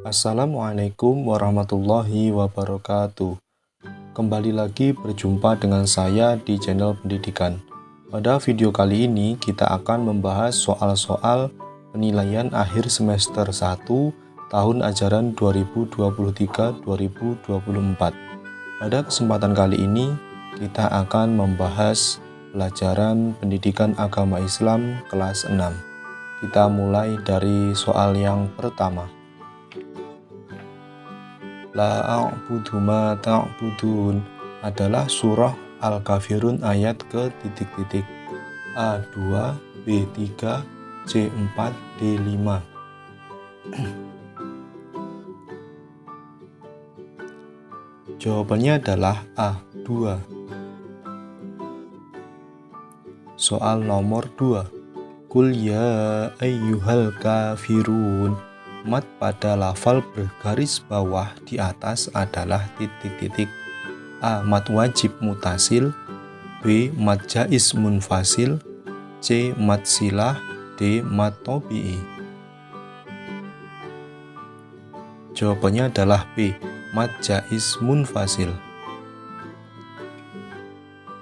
Assalamualaikum warahmatullahi wabarakatuh. Kembali lagi berjumpa dengan saya di channel pendidikan. Pada video kali ini kita akan membahas soal-soal penilaian akhir semester 1 tahun ajaran 2023-2024. Pada kesempatan kali ini kita akan membahas pelajaran pendidikan agama Islam kelas 6. Kita mulai dari soal yang pertama. La a'budu ma ta'budun adalah surah Al-Kafirun ayat ke titik-titik A2, B3, C4, D5. Jawabannya adalah A2. Soal nomor 2. Qul ya ayyuhal kafirun. Mat pada lafal bergaris bawah di atas adalah titik-titik. A. Mat wajib mutasil, B. Mat jaiz munfasil, C. Mat silah, D. Mat tobi'i. Jawabannya adalah B. Mat jaiz munfasil.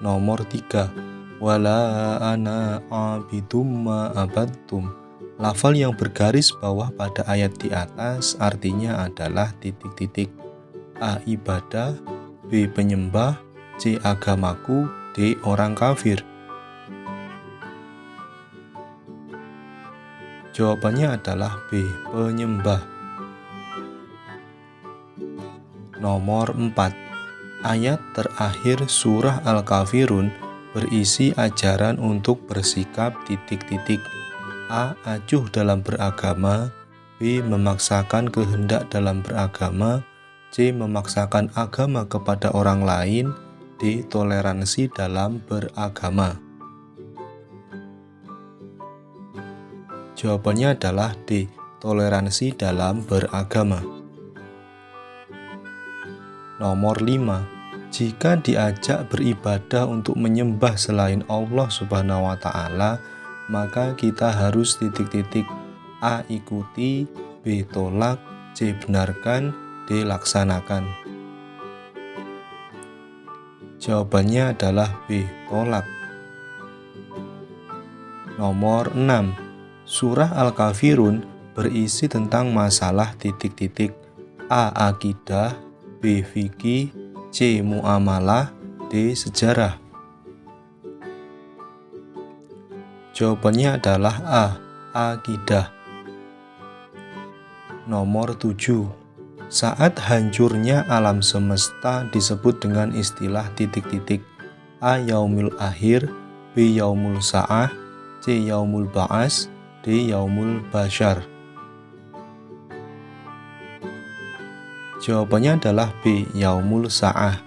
Nomor 3. Wala ana abidum ma abadtum. Lafal yang bergaris bawah pada ayat di atas artinya adalah titik-titik. A. Ibadah, B. Penyembah, C. Agamaku, D. Orang kafir. Jawabannya adalah B. Penyembah. Nomor 4. Ayat terakhir surah Al-Kafirun berisi ajaran untuk bersikap titik-titik. A. Acuh dalam beragama, B. Memaksakan kehendak dalam beragama, C. Memaksakan agama kepada orang lain, D. Toleransi dalam beragama. Jawabannya adalah D. Toleransi dalam beragama. Nomor 5. Jika diajak beribadah untuk menyembah selain Allah Subhanahu wa Ta'ala, maka kita harus titik-titik. A. Ikuti, B. Tolak, C. Benarkan, D. Laksanakan. Jawabannya adalah B. Tolak. Nomor 6. Surah Al-Kafirun berisi tentang masalah titik-titik. A. Akidah, B. Fikih, C. Muamalah, D. Sejarah. Jawabannya adalah A. Akidah. Nomor 7. Saat hancurnya alam semesta disebut dengan istilah titik-titik. A. Yaumul akhir, B. Yaumul sa'ah, C. Yaumul ba'as, D. Yaumul basyar. Jawabannya adalah B. Yaumul sa'ah.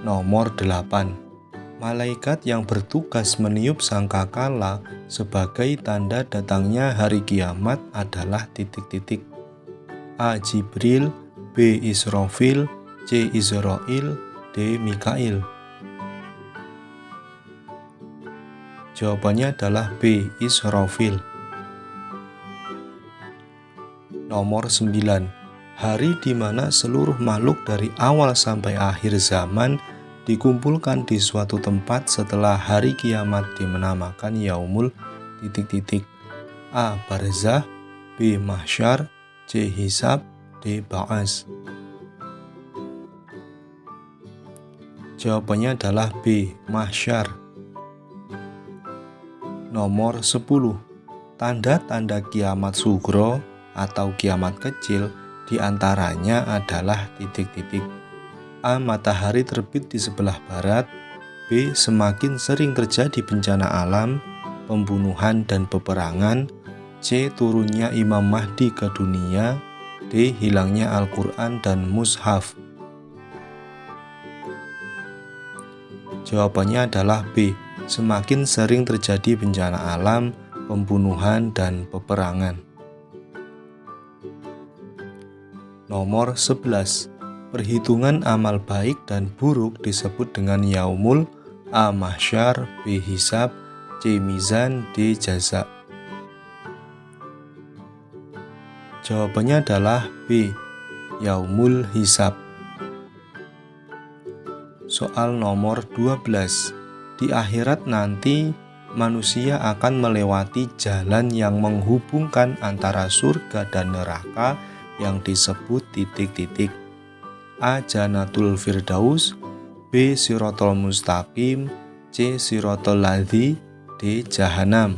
Nomor 8. Malaikat yang bertugas meniup sangkakala sebagai tanda datangnya hari kiamat adalah titik-titik. A. Jibril, B. Israfil, C. Israil, D. Mikail. Jawabannya adalah B. Israfil. Nomor 9. Hari di mana seluruh makhluk dari awal sampai akhir zaman dikumpulkan di suatu tempat setelah hari kiamat dinamakan Yaumul titik-titik. A. Barzah, B. Mahsyar, C. Hisab, D. Ba'as. Jawabannya adalah B. Mahsyar. Nomor 10. Tanda-tanda kiamat sugro atau kiamat kecil diantaranya adalah titik-titik. A. Matahari terbit di sebelah barat, B. Semakin sering terjadi bencana alam, pembunuhan dan peperangan, C. Turunnya Imam Mahdi ke dunia, D. Hilangnya Al-Quran dan Mushaf. Jawabannya adalah B. Semakin sering terjadi bencana alam, pembunuhan dan peperangan. Nomor 11. Perhitungan amal baik dan buruk disebut dengan Yaumul A. Mahsyar, B. Hisab, C. Mizan, D. Jaza. Jawabannya adalah B. Yaumul Hisab. Soal nomor 12. Di akhirat nanti manusia akan melewati jalan yang menghubungkan antara surga dan neraka yang disebut titik-titik. A. Jannatul Firdaus, B. Sirotol Mustaqim, C. Sirotol Ladzi, D. Jahanam.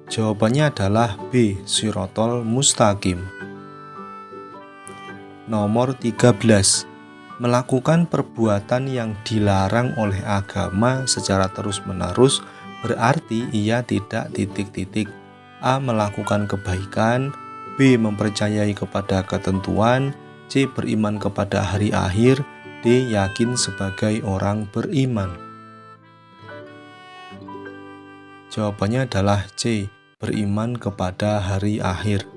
Jawabannya adalah B. Sirotol Mustaqim. Nomor 13. Melakukan perbuatan yang dilarang oleh agama secara terus-menerus berarti ia tidak titik-titik. A. Melakukan kebaikan, B. Mempercayai kepada ketentuan, C. Beriman kepada hari akhir, D. Yakin sebagai orang beriman. Jawabannya adalah C. Beriman kepada hari akhir.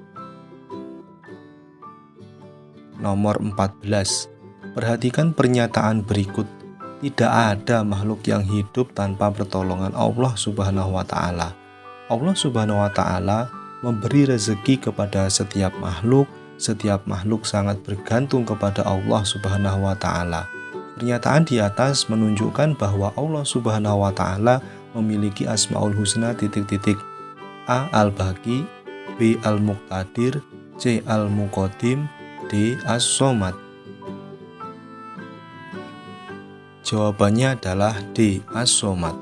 Nomor 14. Perhatikan pernyataan berikut. Tidak ada makhluk yang hidup tanpa pertolongan Allah Subhanahu wa Ta'ala. Allah Subhanahu wa Ta'ala memberi rezeki kepada setiap makhluk sangat bergantung kepada Allah Subhanahu wa Ta'ala. Pernyataan di atas menunjukkan bahwa Allah Subhanahu wa Ta'ala memiliki Asmaul Husna titik-titik. A. Al-Baqi, B. Al-Muqtadir, C. Al-Muqaddim, D. As-Somad. Jawabannya adalah D. As-Somad.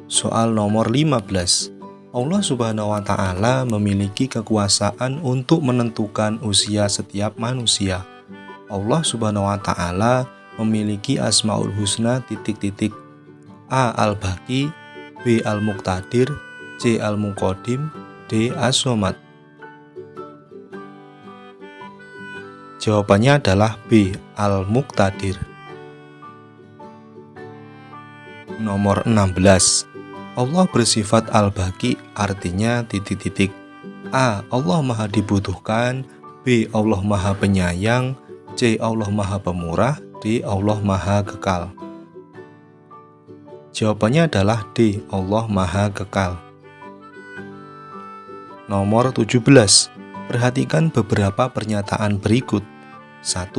Soal nomor 15. Allah Subhanahu wa Ta'ala memiliki kekuasaan untuk menentukan usia setiap manusia. Allah Subhanahu wa Ta'ala memiliki Asmaul Husna titik-titik. A. Al-Baqi, B. Al-Muqtadir, C. Al-Muqaddim, D. As-Somad. Jawabannya adalah B. Al-Muqtadir. Nomor 16. Allah bersifat Al-Baqi artinya titik-titik. A. Allah maha dibutuhkan, B. Allah maha penyayang, C. Allah maha pemurah, D. Allah maha kekal. Jawabannya adalah D. Allah maha kekal. Nomor 17. Perhatikan beberapa pernyataan berikut. 1.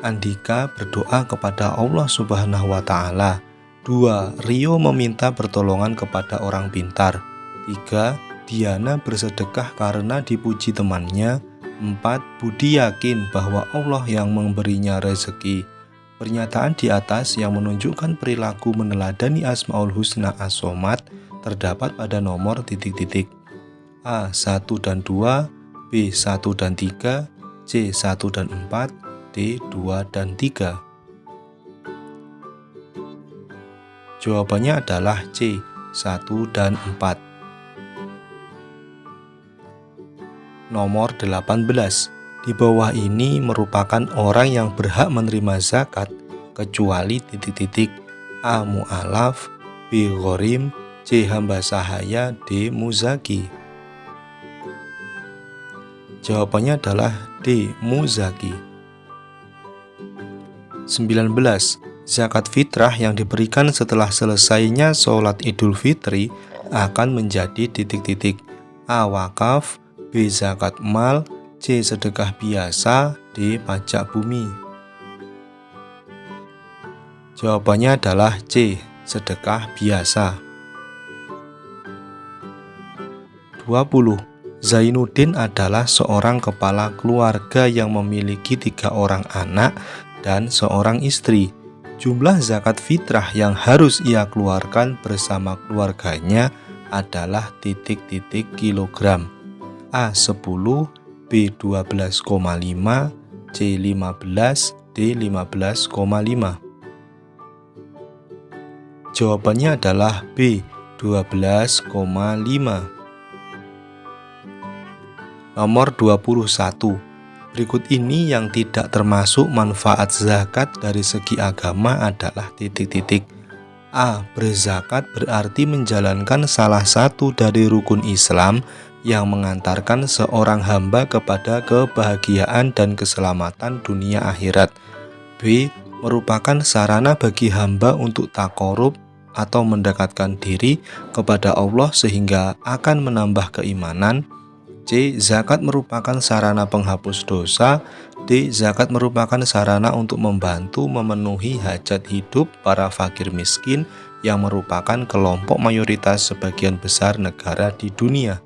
Andika berdoa kepada Allah Subhanahu wa Ta'ala. 2. Rio meminta pertolongan kepada orang pintar. 3. Diana bersedekah karena dipuji temannya. 4. Budi yakin bahwa Allah yang memberinya rezeki. Pernyataan di atas yang menunjukkan perilaku meneladani Asmaul Husna As-Somad terdapat pada nomor titik-titik. A. 1 dan 2, B. 1 dan 3, C. 1 dan 4, D. 2 dan 3. Jawabannya adalah C. 1 dan 4. Nomor 18. Di bawah ini merupakan orang yang berhak menerima zakat kecuali titik-titik. A. Mu'alaf, B. Ghorim, C. Hamba sahaya, D. Muzaki. Jawabannya adalah D. Muzaki. 19. Zakat fitrah yang diberikan setelah selesainya sholat Idul Fitri akan menjadi titik-titik. A. Wakaf, B. Zakat mal, C. Sedekah biasa, D. Pajak bumi. Jawabannya adalah C. Sedekah biasa. 20. Zainuddin adalah seorang kepala keluarga yang memiliki 3 orang anak dan seorang istri. Jumlah zakat fitrah yang harus ia keluarkan bersama keluarganya adalah titik-titik kilogram. A. 10, B. 12,5, C. 15, D. 15,5. Jawabannya adalah B. 12,5. Nomor 21. Berikut ini yang tidak termasuk manfaat zakat dari segi agama adalah titik-titik. A. Berzakat berarti menjalankan salah satu dari rukun Islam yang mengantarkan seorang hamba kepada kebahagiaan dan keselamatan dunia akhirat. B. Merupakan sarana bagi hamba untuk takorub atau mendekatkan diri kepada Allah sehingga akan menambah keimanan. C. Zakat merupakan sarana penghapus dosa. D. Zakat merupakan sarana untuk membantu memenuhi hajat hidup para fakir miskin yang merupakan kelompok mayoritas sebagian besar negara di dunia.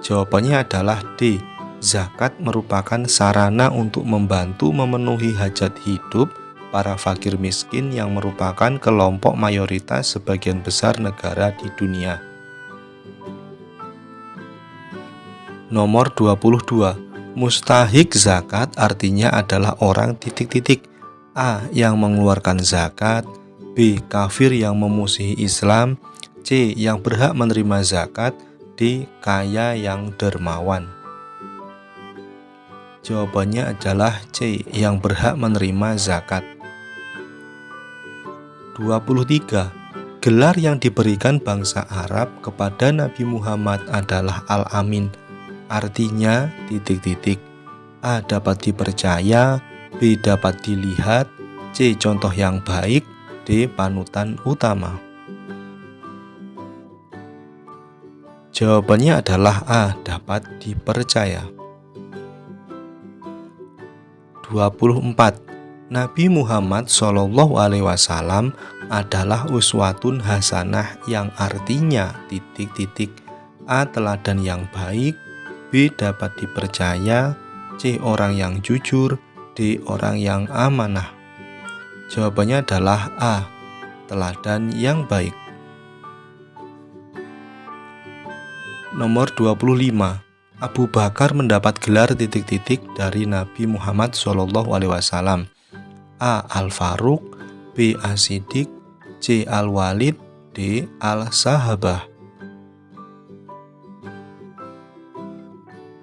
Jawabannya adalah D. Zakat merupakan sarana untuk membantu memenuhi hajat hidup para fakir miskin yang merupakan kelompok mayoritas sebagian besar negara di dunia. Nomor 22. Mustahik zakat artinya adalah orang A. Yang mengeluarkan zakat. B. Kafir yang memusuhi Islam. C. Yang berhak menerima zakat. D. Kaya yang dermawan. Jawabannya adalah C. Yang berhak menerima zakat. 23. Gelar yang diberikan bangsa Arab kepada Nabi Muhammad adalah Al-Amin. Artinya A. Dapat dipercaya. B. Dapat dilihat. C. Contoh yang baik. D. Panutan utama. Jawabannya adalah A. Dapat dipercaya. 24. Nabi Muhammad SAW adalah uswatun hasanah yang artinya A. Teladan yang baik. B. Dapat dipercaya. C. Orang yang jujur. D. Orang yang amanah. Jawabannya adalah A. Teladan yang baik. Nomor 25. Abu Bakar mendapat gelar dari Nabi Muhammad SAW. A. Al-Faruq. B. As-Siddiq. C. Al-Walid. D. Al-Sahabah.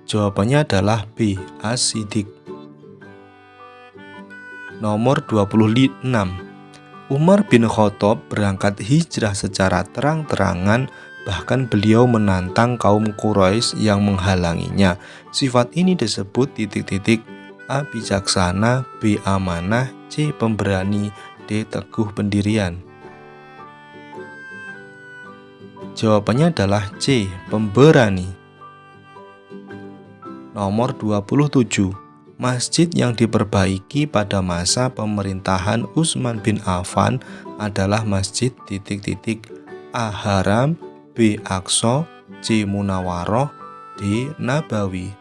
Jawabannya adalah B. As-Siddiq. Nomor 26. Umar bin Khattab berangkat hijrah secara terang-terangan, bahkan beliau menantang kaum Quraisy yang menghalanginya. Sifat ini disebut A. Bijaksana. B. Amanah. C. Pemberani. D. Teguh pendirian. Jawabannya adalah C. Pemberani. Nomor 27. Masjid yang diperbaiki pada masa pemerintahan Utsman bin Affan adalah Masjid A. Haram. B. Aqsa. C. Munawwaroh. D. Nabawi.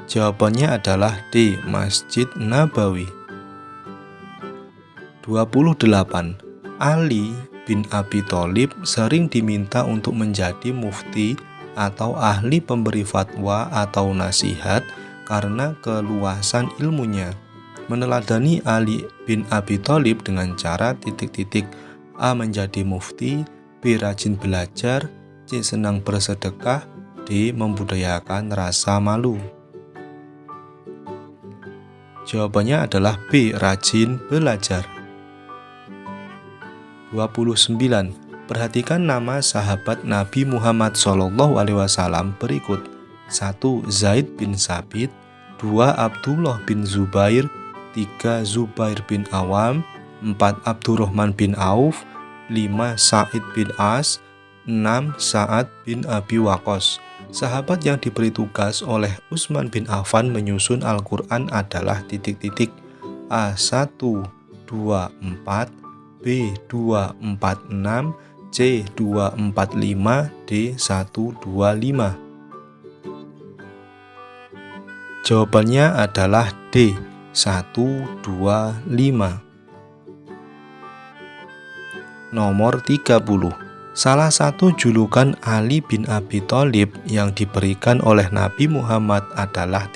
Jawabannya adalah D. Masjid Nabawi. 28. Ali bin Abi Thalib sering diminta untuk menjadi mufti atau ahli pemberi fatwa atau nasihat karena keluasan ilmunya. Meneladani Ali bin Abi Thalib dengan cara A. Menjadi mufti. B. Rajin belajar. C. Senang bersedekah. D. Membudayakan rasa malu. Jawabannya adalah B. Rajin belajar. 29. Perhatikan nama sahabat Nabi Muhammad SAW berikut. 1. Zaid bin Sabit. 2. Abdullah bin Zubair. 3. Zubair bin Awam. 4. Abdurrahman bin Auf. 5. Sa'id bin As. 6. Sa'ad bin Abi Waqqas. Sahabat yang diberi tugas oleh Utsman bin Affan menyusun Al-Quran adalah A. 1, 2, 4. B. 2, 4, 6. C. 2, 4, 5. D. 1, 2, 5. Jawabannya adalah D. 1, 2, 5. Nomor 30. Salah satu julukan Ali bin Abi Thalib yang diberikan oleh Nabi Muhammad adalah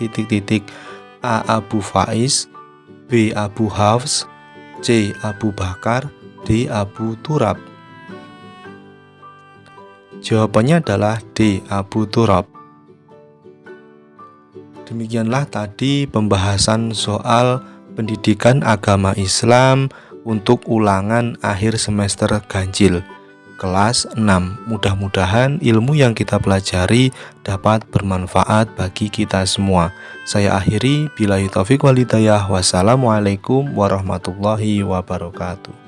A. Abu Faiz. B. Abu Hafs. C. Abu Bakar. D. Abu Turab. Jawabannya adalah D. Abu Turab. Demikianlah tadi pembahasan soal pendidikan agama Islam untuk ulangan akhir semester ganjil. kelas 6. Mudah-mudahan ilmu yang kita pelajari dapat bermanfaat bagi kita semua. Saya akhiri, billahi taufik wal hidayah. Wassalamualaikum warahmatullahi wabarakatuh.